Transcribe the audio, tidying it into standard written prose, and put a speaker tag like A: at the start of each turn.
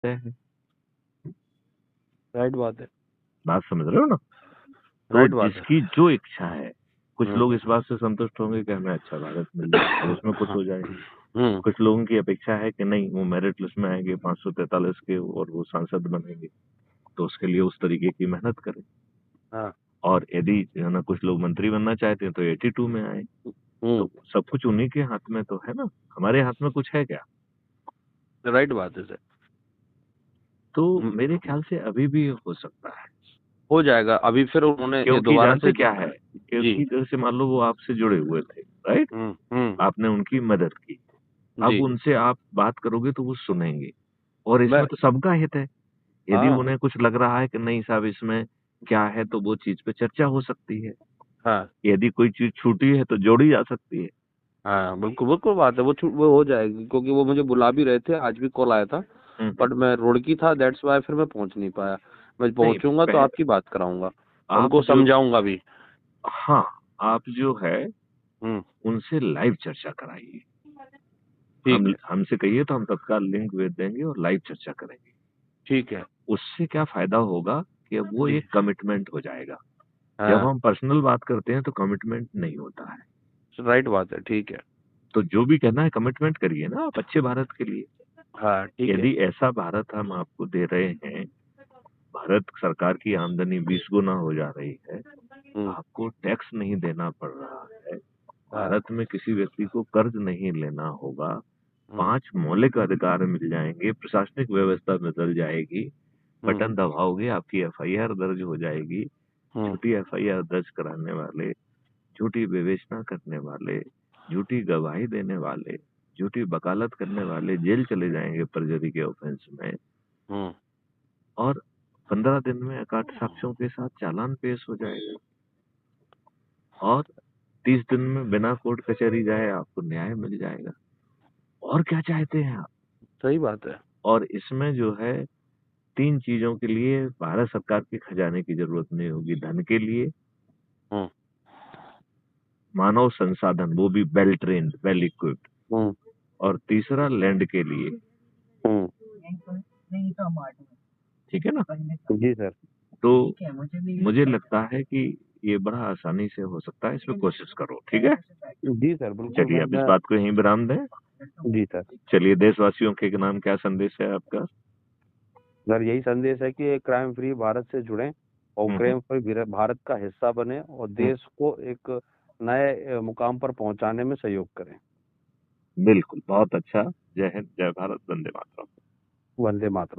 A: है।
B: राइट बात है।
A: बात समझ रहे हो ना? तो
B: राइट बात है।
A: जिसकी जो इच्छा है, कुछ
B: हम्म
A: लोग इस बात से संतुष्ट होंगे कि हमें अच्छा भारत मिल जाए और उसमें खुश हो जाए।
B: हम्म।
A: कुछ लोगों की अपेक्षा है कि नहीं, वो मेरिट लिस्ट में आएंगे 543 के और वो सांसद बनेंगे, तो उसके लिए उस तरीके की मेहनत करें।
B: हाँ।
A: और यदि है ना कुछ लोग मंत्री बनना चाहते हैं तो 82 में आए।
B: हम्म।
A: तो सब कुछ उन्हीं के हाथ में तो है ना, हमारे हाथ में कुछ है क्या?
B: राइट बात है सर।
A: तो मेरे ख्याल से अभी भी हो सकता है।
B: हो जाएगा। अभी फिर उन्होंने ये
A: क्योंकि
B: दोबारा
A: जानते
B: से
A: क्या है,
B: जी।
A: क्योंकि जैसे मान लो वो आपसे जुड़े हुए थे, राइट?
B: हम्म।
A: आपने उनकी मदद की, अब
B: जी।
A: उनसे आप बात करोगे तो वो सुनेंगे। और इसमें
B: मैं
A: तो सबका हित है। यदि
B: हाँ।
A: उन्हें कुछ लग रहा है कि नहीं साहब इसमें क्या है, तो वो चीज पे चर्चा हो सकती है।
B: हाँ।
A: यदि कोई चीज छूटी है तो जोड़ी जा सकती है।
B: हाँ बिल्कुल बिल्कुल बात है। वो हो जाएगी, क्योंकि वो मुझे बुला भी रहे थे, आज भी कॉल आया था।
A: हम्म।
B: बट मैं रुड़की था, दैट्स वाई फिर मैं पहुंच नहीं पाया। मैं
A: नहीं
B: पहुंचूंगा तो
A: पहले
B: आपकी बात कराऊंगा,
A: आप
B: उनको
A: जो,
B: समझाऊंगा भी।
A: हाँ, आप जो है
B: हम्म।
A: उनसे लाइव चर्चा कराइए।
B: ठीक
A: हम
B: है।
A: हमसे कहिए तो हम तत्काल लिंक भेज देंगे और लाइव चर्चा करेंगे।
B: ठीक है।
A: उससे क्या फायदा होगा कि अब वो
B: जी।
A: एक कमिटमेंट हो जाएगा। जब
B: हाँ।
A: हम पर्सनल बात करते हैं तो कमिटमेंट नहीं होता है।
B: राइट बात है। ठीक है।
A: तो जो भी कहना है कमिटमेंट करिए ना आप अच्छे भारत के लिए।
B: हाँ ठीक है।
A: यदि ऐसा भारत हम आपको दे रहे हैं, भारत सरकार की आमदनी 20 गुना हो जा रही है,
B: हम्म।
A: आपको टैक्स नहीं देना पड़ रहा है,
B: हाँ।
A: भारत में किसी व्यक्ति को कर्ज नहीं लेना होगा,
B: हम्म।
A: 5 मौलिक अधिकार मिल जाएंगे, प्रशासनिक व्यवस्था बदल जाएगी,
B: हम्म।
A: बटन दबाओगे आपकी एफआईआर दर्ज हो जाएगी।
B: हम्म।
A: झूठी एफआईआर दर्ज कराने वाले, झूठी विवेचना करने वाले, झूठी गवाही देने वाले, झूठी वकालत करने वाले जेल चले जाएंगे परजरी के ऑफेंस में।
B: हम्म।
A: और 15 दिन में अकाट साक्ष्यों के साथ चालान पेश हो जाएगा। और 30 दिन में बिना कोर्ट कचहरी जाए आपको न्याय मिल जाएगा। और क्या चाहते हैं आप?
B: सही बात है।
A: और इसमें जो है 3 चीजों के लिए भारत सरकार के खजाने की जरूरत नहीं होगी। धन के लिए,
B: हम्म।
A: मानव संसाधन वो भी वेल ट्रेन्ड वेल इक्विप्ड,
B: हम्म।
A: और तीसरा लैंड के लिए।
B: हम्म।
A: ठीक है ना?
B: जी सर।
A: तो मुझे लगता है कि ये बड़ा आसानी से हो सकता है, इसमें कोशिश करो। ठीक है,
B: जी सर बिल्कुल।
A: चलिए अब इस बात को यहीं विराम दें।
B: जी सर।
A: चलिए, देशवासियों के नाम क्या संदेश है आपका?
B: सर यही संदेश है कि क्राइम फ्री भारत से जुड़ें और
A: हम्म,
B: क्राइम फ्री भारत का हिस्सा बने और
A: हम्म,
B: देश को एक नए मुकाम पर पहुंचाने में सहयोग करें।
A: बिल्कुल, बहुत अच्छा। जय हिंद, जय भारत, वंदे मातरम।
B: वंदे मातरम।